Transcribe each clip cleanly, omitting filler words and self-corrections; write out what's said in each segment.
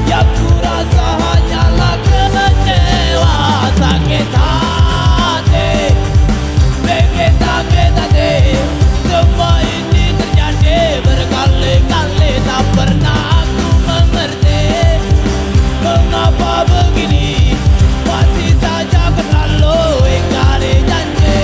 Yang ku rasa hanyalah kecewa, sakit hati, bikin sakit hati. Semua ini terjadi berkali-kali, tak pernah aku mengerti mengapa begini. Masih saja ku selalu ingkari janji.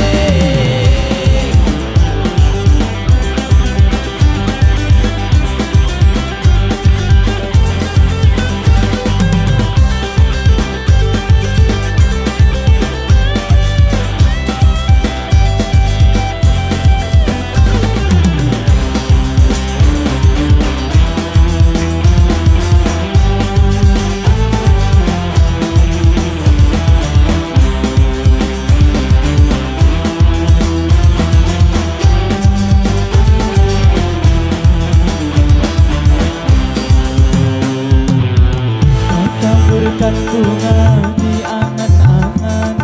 Taburkan bunga di angan-angan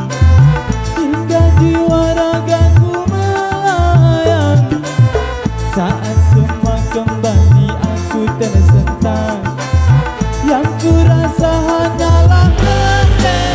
hingga jiwa ragaku melayang. Saat semua kembali aku tersentak, yang ku rasa hanyalah kecewa.